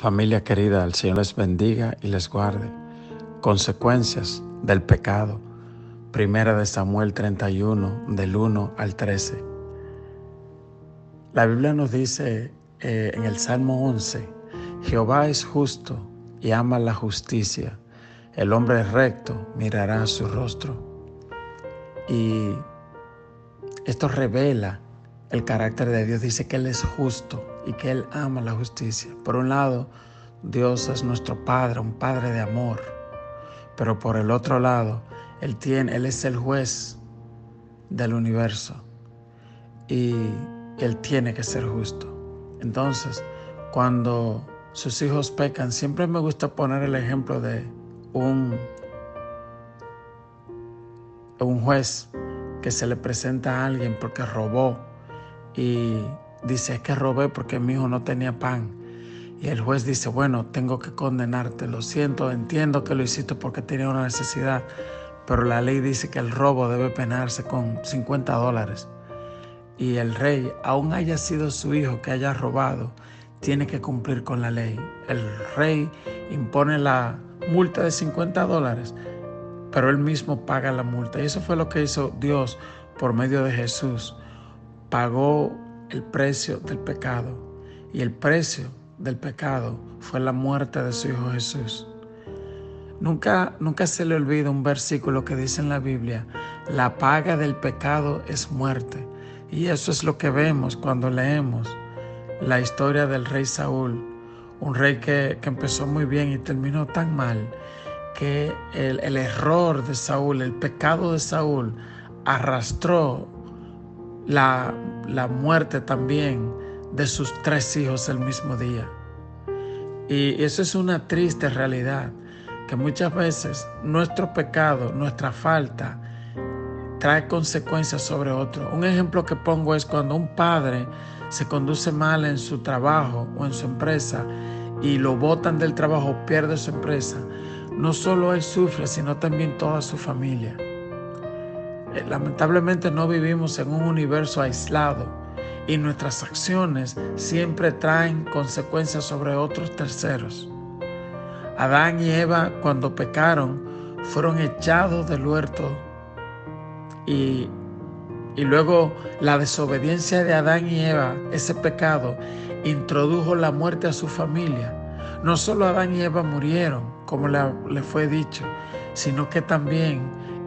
Familia querida, el Señor les bendiga y les guarde. Consecuencias del pecado. Primera de Samuel 31, del 1 al 13. La Biblia nos dice en el Salmo 11, Jehová es justo y ama la justicia. El hombre recto mirará su rostro. Y esto revela el carácter de Dios. Dice que Él es justo y que Él ama la justicia. Por un lado, Dios es nuestro Padre, un Padre de amor. Pero por el otro lado, Él es el juez del universo. Y Él tiene que ser justo. Entonces, cuando sus hijos pecan, siempre me gusta poner el ejemplo de un juez que se le presenta a alguien porque robó y dice, es que robé porque mi hijo no tenía pan. Y el juez dice, bueno, tengo que condenarte, lo siento, entiendo que lo hiciste porque tenía una necesidad, pero la ley dice que el robo debe penarse con $50. Y el rey, aun haya sido su hijo que haya robado, tiene que cumplir con la ley. El rey impone la multa de $50, pero él mismo paga la multa. Y eso fue lo que hizo Dios por medio de Jesús. Pagó el precio del pecado. Y el precio del pecado fue la muerte de su Hijo Jesús. Nunca se le olvida un versículo que dice en la Biblia, la paga del pecado es muerte. Y eso es lo que vemos cuando leemos la historia del rey Saúl, un rey que empezó muy bien y terminó tan mal, que el error de Saúl, el pecado de Saúl, arrastró la muerte también de sus 3 hijos el mismo día. Y eso es una triste realidad, que muchas veces nuestro pecado, nuestra falta, trae consecuencias sobre otro. Un ejemplo que pongo es cuando un padre se conduce mal en su trabajo o en su empresa y lo botan del trabajo, pierde su empresa. No solo él sufre, sino también toda su familia. Lamentablemente no vivimos en un universo aislado y nuestras acciones siempre traen consecuencias sobre otros terceros. Adán y Eva, cuando pecaron, fueron echados del huerto y luego la desobediencia de Adán y Eva, ese pecado, introdujo la muerte a su familia. No solo Adán y Eva murieron, como le fue dicho, sino que también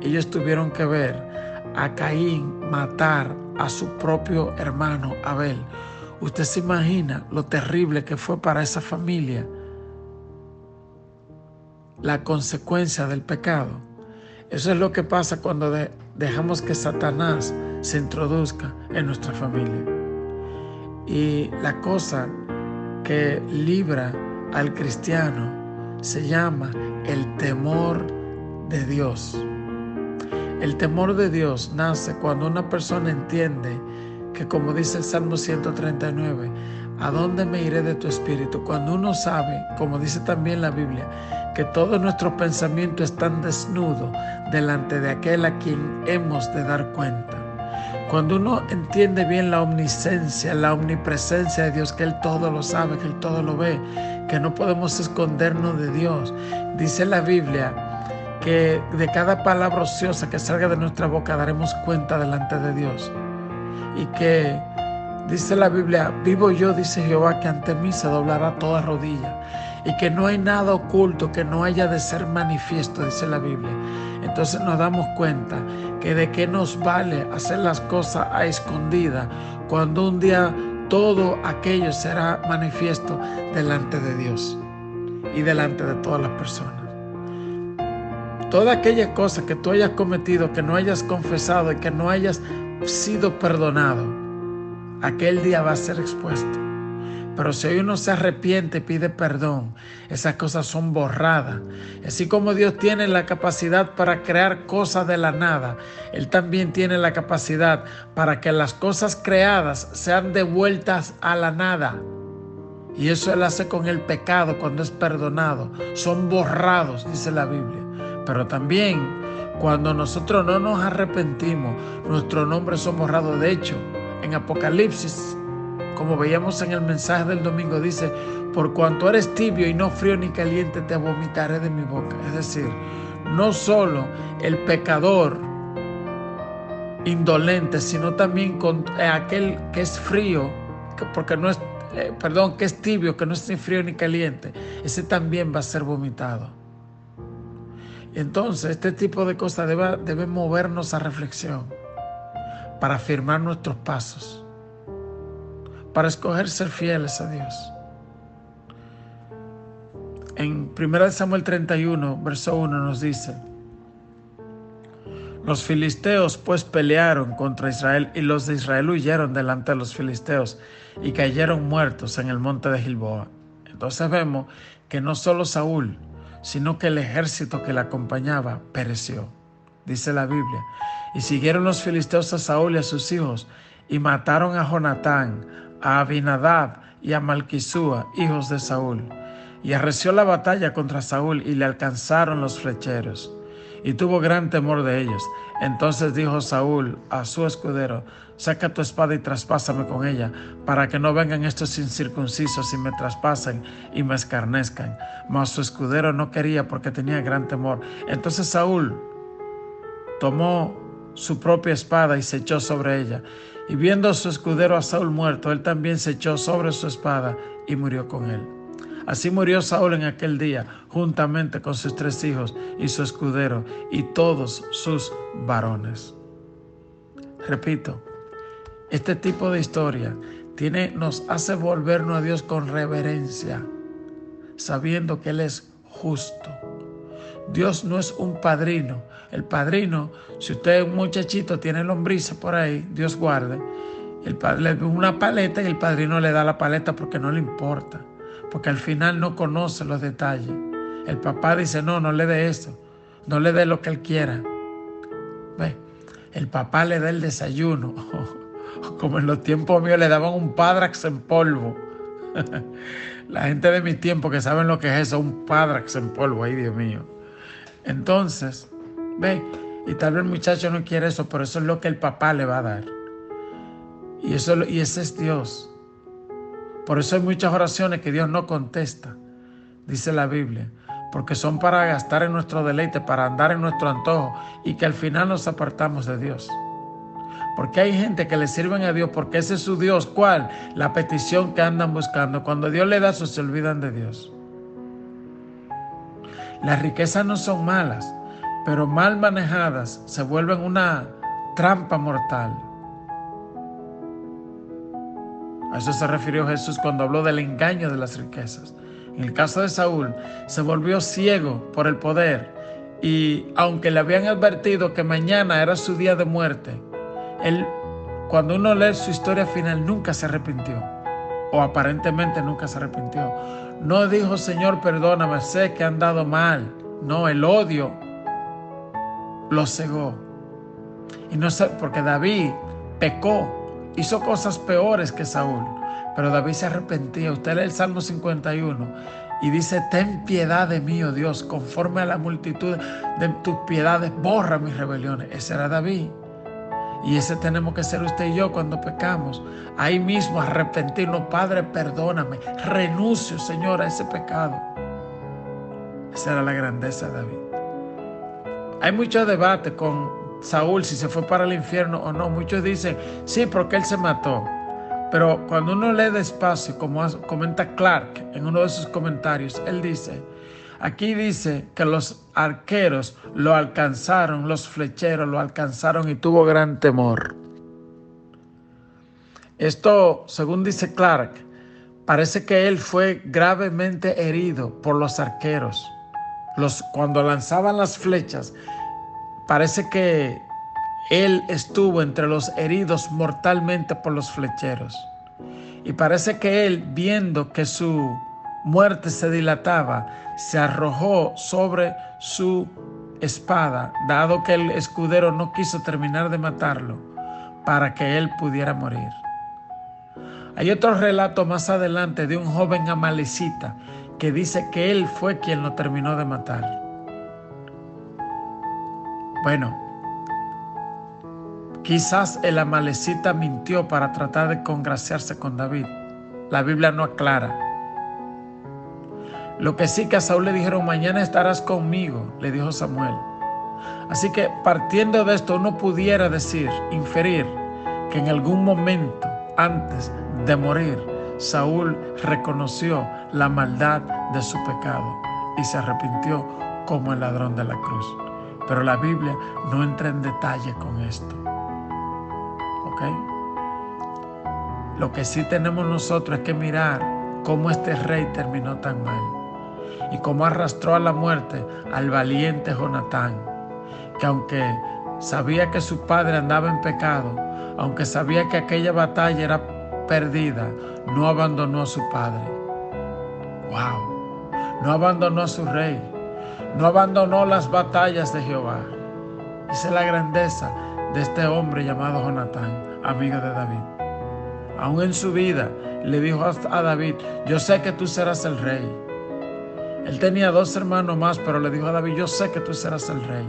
ellos tuvieron que ver a Caín matar a su propio hermano Abel. ¿Usted se imagina lo terrible que fue para esa familia la consecuencia del pecado? Eso es lo que pasa cuando dejamos que Satanás se introduzca en nuestra familia. Y la cosa que libra al cristiano se llama el temor de Dios. El temor de Dios nace cuando una persona entiende que, como dice el Salmo 139, ¿a dónde me iré de tu espíritu? Cuando uno sabe, como dice también la Biblia, que todos nuestros pensamientos están desnudos delante de aquel a quien hemos de dar cuenta. Cuando uno entiende bien la omnisciencia, la omnipresencia de Dios, que Él todo lo sabe, que Él todo lo ve, que no podemos escondernos de Dios. Dice la Biblia que de cada palabra ociosa que salga de nuestra boca daremos cuenta delante de Dios. Y que dice la Biblia, vivo yo, dice Jehová, que ante mí se doblará toda rodilla. Y que no hay nada oculto que no haya de ser manifiesto, dice la Biblia. Entonces nos damos cuenta que de qué nos vale hacer las cosas a escondida cuando un día todo aquello será manifiesto delante de Dios y delante de todas las personas. Toda aquella cosa que tú hayas cometido, que no hayas confesado y que no hayas sido perdonado, aquel día va a ser expuesto. Pero si hoy uno se arrepiente y pide perdón, esas cosas son borradas. Así como Dios tiene la capacidad para crear cosas de la nada, Él también tiene la capacidad para que las cosas creadas sean devueltas a la nada. Y eso Él hace con el pecado cuando es perdonado. Son borrados, dice la Biblia. Pero también cuando nosotros no nos arrepentimos, nuestros nombres son borrados. De hecho, en Apocalipsis como veíamos en el mensaje del domingo, dice: por cuanto eres tibio y no frío ni caliente, te vomitaré de mi boca. Es decir, no solo el pecador indolente, sino también con aquel que es frío, porque no es, que es tibio, que no es ni frío ni caliente, ese también va a ser vomitado. Entonces, este tipo de cosas debe movernos a reflexión para afirmar nuestros pasos, para escoger ser fieles a Dios. En 1 Samuel 31, verso 1 nos dice: los filisteos pues pelearon contra Israel, y los de Israel huyeron delante de los filisteos y cayeron muertos en el monte de Gilboa. Entonces vemos que no solo Saúl, sino que el ejército que le acompañaba pereció. Dice la Biblia: y siguieron los filisteos a Saúl y a sus hijos, y mataron a Jonatán, a Abinadab y a Malquisúa, hijos de Saúl. Y arreció la batalla contra Saúl, y le alcanzaron los flecheros, y tuvo gran temor de ellos. Entonces dijo Saúl a su escudero: saca tu espada y traspásame con ella, para que no vengan estos incircuncisos y me traspasen y me escarnezcan. Mas su escudero no quería, porque tenía gran temor. Entonces Saúl tomó su propia espada y se echó sobre ella. Y viendo a su escudero a Saúl muerto, él también se echó sobre su espada y murió con él. Así murió Saúl en aquel día, juntamente con sus 3 hijos y su escudero y todos sus varones. Repito, este tipo de historia nos hace volvernos a Dios con reverencia, sabiendo que Él es justo. Dios no es un padrino. El padrino, si usted es un muchachito, tiene lombrices por ahí, Dios guarde, el padre le da una paleta y el padrino le da la paleta porque no le importa, porque al final no conoce los detalles. El papá dice: no le dé eso, no le dé lo que él quiera. ¿Ve? El papá le da el desayuno, como en los tiempos míos le daban un Padrax en polvo. La gente de mi tiempo que saben lo que es eso, un Padrax en polvo, ay Dios mío. Entonces, ve, y tal vez el muchacho no quiere eso, pero eso es lo que el papá le va a dar. Y ese es Dios. Por eso hay muchas oraciones que Dios no contesta, dice la Biblia, porque son para gastar en nuestro deleite, para andar en nuestro antojo, y que al final nos apartamos de Dios. Porque hay gente que le sirven a Dios porque ese es su Dios. ¿Cuál? La petición que andan buscando. Cuando Dios le da eso, se olvidan de Dios. Las riquezas no son malas, pero mal manejadas se vuelven una trampa mortal. A eso se refirió Jesús cuando habló del engaño de las riquezas. En el caso de Saúl, se volvió ciego por el poder, y aunque le habían advertido que mañana era su día de muerte, él, cuando uno lee su historia final, nunca se arrepintió, o aparentemente nunca se arrepintió. No dijo: Señor, perdóname, sé que he andado mal. No, el odio lo cegó. Y no sé, porque David pecó, hizo cosas peores que Saúl, pero David se arrepentía. Usted lee el Salmo 51 y dice: ten piedad de mí, oh Dios, conforme a la multitud de tus piedades, borra mis rebeliones. Ese era David. Y ese tenemos que ser usted y yo cuando pecamos. Ahí mismo arrepentirnos: Padre, perdóname, renuncio, Señor, a ese pecado. Esa era la grandeza de David. Hay mucho debate con Saúl, si se fue para el infierno o no. Muchos dicen: sí, porque él se mató. Pero cuando uno lee despacio, como comenta Clark en uno de sus comentarios, él dice, aquí dice que los arqueros lo alcanzaron, los flecheros lo alcanzaron y tuvo gran temor. Esto, según dice Clark, parece que él fue gravemente herido por los arqueros. Cuando lanzaban las flechas, parece que él estuvo entre los heridos mortalmente por los flecheros. Y parece que él, viendo que su muerte se dilataba, se arrojó sobre su espada, dado que el escudero no quiso terminar de matarlo, para que él pudiera morir. Hay otro relato más adelante de un joven amalecita que dice que él fue quien lo terminó de matar. Bueno, Quizás el amalecita mintió para tratar de congraciarse con David. La Biblia no aclara. Lo que sí que a Saúl le dijeron, mañana estarás conmigo, le dijo Samuel. Así que partiendo de esto uno pudiera inferir que en algún momento antes de morir, Saúl reconoció la maldad de su pecado y se arrepintió como el ladrón de la cruz. Pero la Biblia no entra en detalle con esto. ¿Ok? Lo que sí tenemos nosotros es que mirar cómo este rey terminó tan mal y cómo arrastró a la muerte al valiente Jonatán, que aunque sabía que su padre andaba en pecado, aunque sabía que aquella batalla era perdida, no abandonó a su padre. ¡Wow! No abandonó a su rey, no abandonó las batallas de Jehová. Esa es la grandeza de este hombre llamado Jonatán, amigo de David. Aún en su vida le dijo a David, yo sé que tú serás el rey. Él tenía 2 hermanos más, pero le dijo a David, yo sé que tú serás el rey.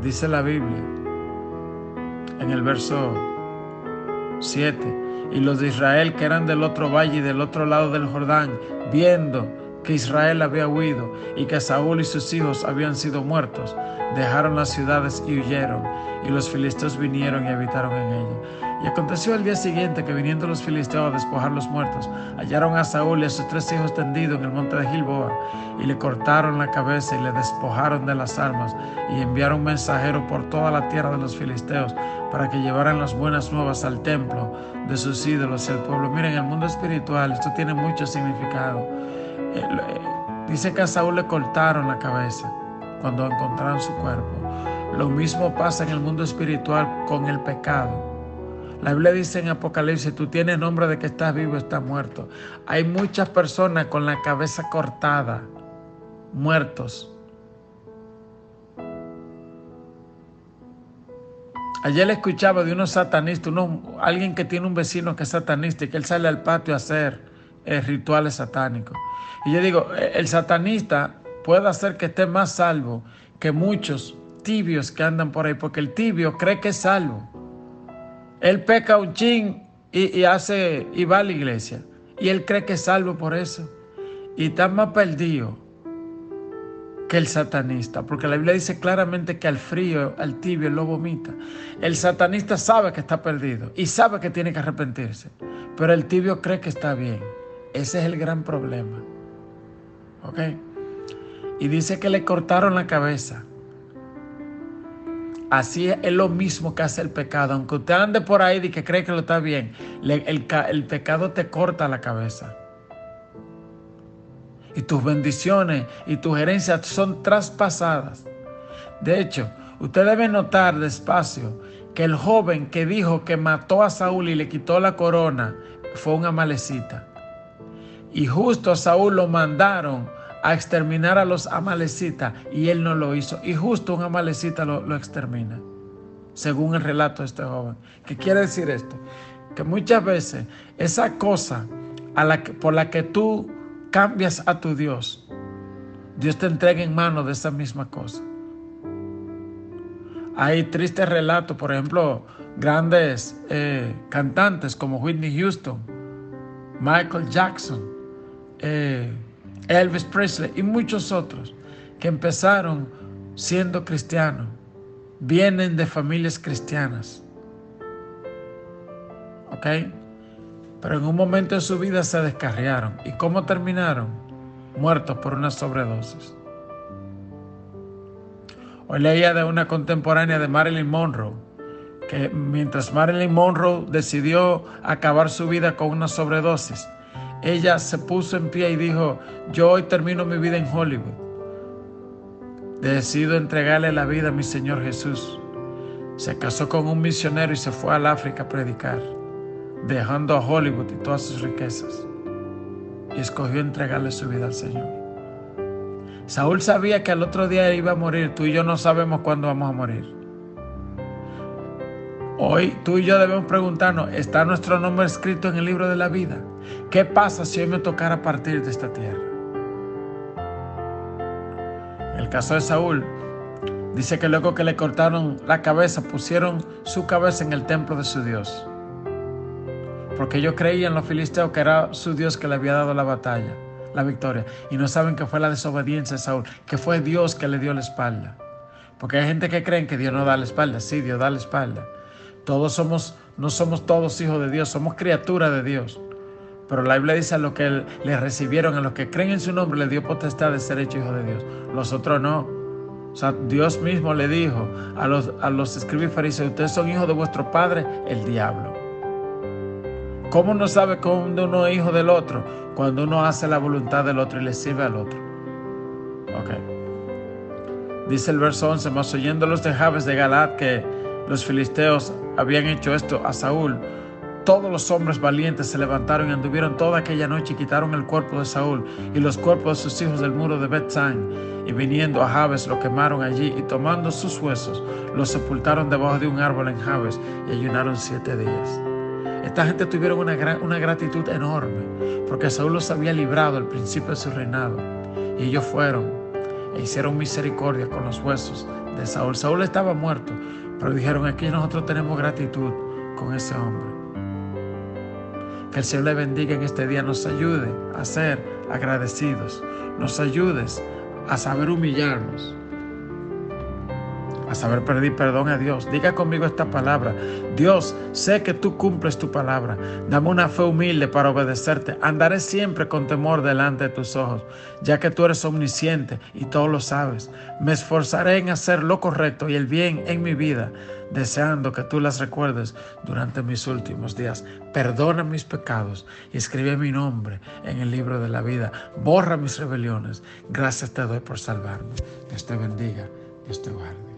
Dice la Biblia en el verso 7, y los de Israel que eran del otro valle y del otro lado del Jordán, viendo que Israel había huido y que Saúl y sus hijos habían sido muertos, dejaron las ciudades y huyeron, y los filisteos vinieron y habitaron en ellas. Y aconteció el día siguiente que viniendo los filisteos a despojar los muertos, hallaron a Saúl y a sus 3 hijos tendidos en el monte de Gilboa, y le cortaron la cabeza y le despojaron de las armas, y enviaron mensajeros por toda la tierra de los filisteos para que llevaran las buenas nuevas al templo de sus ídolos y al pueblo. Miren, en el mundo espiritual esto tiene mucho significado. Dice que a Saúl le cortaron la cabeza cuando encontraron su cuerpo. Lo mismo pasa en el mundo espiritual con el pecado. La Biblia dice en Apocalipsis, tú tienes nombre de que estás vivo, estás muerto. Hay muchas personas con la cabeza cortada, muertos. Ayer le escuchaba de unos satanistas, alguien que tiene un vecino que es satanista y que él sale al patio a hacer rituales satánicos. Y yo digo, el satanista puede hacer que esté más salvo que muchos tibios que andan por ahí, porque el tibio cree que es salvo. Él peca un chin y va a la iglesia. Y él cree que es salvo por eso. Y está más perdido que el satanista. Porque la Biblia dice claramente que al frío, al tibio, él lo vomita. El satanista sabe que está perdido y sabe que tiene que arrepentirse. Pero el tibio cree que está bien. Ese es el gran problema. ¿Ok? Y dice que le cortaron la cabeza. Así es lo mismo que hace el pecado. Aunque usted ande por ahí y que cree que lo está bien, el pecado te corta la cabeza. Y tus bendiciones y tus herencias son traspasadas. De hecho, usted debe notar despacio que el joven que dijo que mató a Saúl y le quitó la corona fue un amalecita. Y justo a Saúl lo mandaron a exterminar a los amalecitas y él no lo hizo. Y justo un amalecita lo extermina, según el relato de este joven. ¿Qué quiere decir esto? Que muchas veces esa cosa por la que tú cambias a tu Dios, Dios te entrega en manos de esa misma cosa. Hay tristes relatos, por ejemplo, grandes cantantes como Whitney Houston, Michael Jackson, Elvis Presley y muchos otros que empezaron siendo cristianos, vienen de familias cristianas. ¿Ok? Pero en un momento de su vida se descarriaron. ¿Y cómo terminaron? Muertos por una sobredosis. Hoy leía de una contemporánea de Marilyn Monroe, que mientras Marilyn Monroe decidió acabar su vida con una sobredosis, ella se puso en pie y dijo, yo hoy termino mi vida en Hollywood. Decido entregarle la vida a mi Señor Jesús. Se casó con un misionero y se fue al África a predicar, dejando a Hollywood y todas sus riquezas. Y escogió entregarle su vida al Señor. Saúl sabía que al otro día él iba a morir. Tú y yo no sabemos cuándo vamos a morir. Hoy tú y yo debemos preguntarnos, ¿está nuestro nombre escrito en el libro de la vida? ¿Qué pasa si hoy me tocara partir de esta tierra? En el caso de Saúl, Dice que luego que le cortaron la cabeza, pusieron su cabeza en el templo de su Dios. Porque ellos creían, los filisteos, que era su Dios que le había dado la batalla, la victoria. Y no saben que fue la desobediencia de Saúl, que fue Dios que le dio la espalda. Porque hay gente que cree que Dios no da la espalda. Sí, Dios da la espalda. No somos todos hijos de Dios, somos criaturas de Dios. Pero la Biblia dice: a los que le recibieron, a los que creen en su nombre, le dio potestad de ser hecho hijo de Dios. Los otros no. O sea, Dios mismo le dijo a los escribas y fariseos: ustedes son hijos de vuestro padre, el diablo. ¿Cómo uno sabe cuando uno es hijo del otro? Cuando uno hace la voluntad del otro y le sirve al otro. Dice el verso 11: mas oyendo los de Jabes de Galaad que los filisteos habían hecho esto a Saúl, todos los hombres valientes se levantaron y anduvieron toda aquella noche y quitaron el cuerpo de Saúl y los cuerpos de sus hijos del muro de Bet-San, y viniendo a Jabes lo quemaron allí, y tomando sus huesos los sepultaron debajo de un árbol en Jabes, y ayunaron 7 días. Esta gente tuvieron una gratitud enorme, porque Saúl los había librado al principio de su reinado, y ellos fueron e hicieron misericordia con los huesos de Saúl. Saúl estaba muerto, pero dijeron: aquí nosotros tenemos gratitud con ese hombre. Que el Señor le bendiga en este día, nos ayude a ser agradecidos, nos ayudes a saber humillarnos, a saber pedir perdón a Dios. Diga conmigo esta palabra: Dios, sé que tú cumples tu palabra. Dame una fe humilde para obedecerte. Andaré siempre con temor delante de tus ojos, ya que tú eres omnisciente y todo lo sabes. Me esforzaré en hacer lo correcto y el bien en mi vida, deseando que tú las recuerdes durante mis últimos días. Perdona mis pecados y escribe mi nombre en el libro de la vida. Borra mis rebeliones. Gracias te doy por salvarme. Dios te bendiga. Dios te guarde.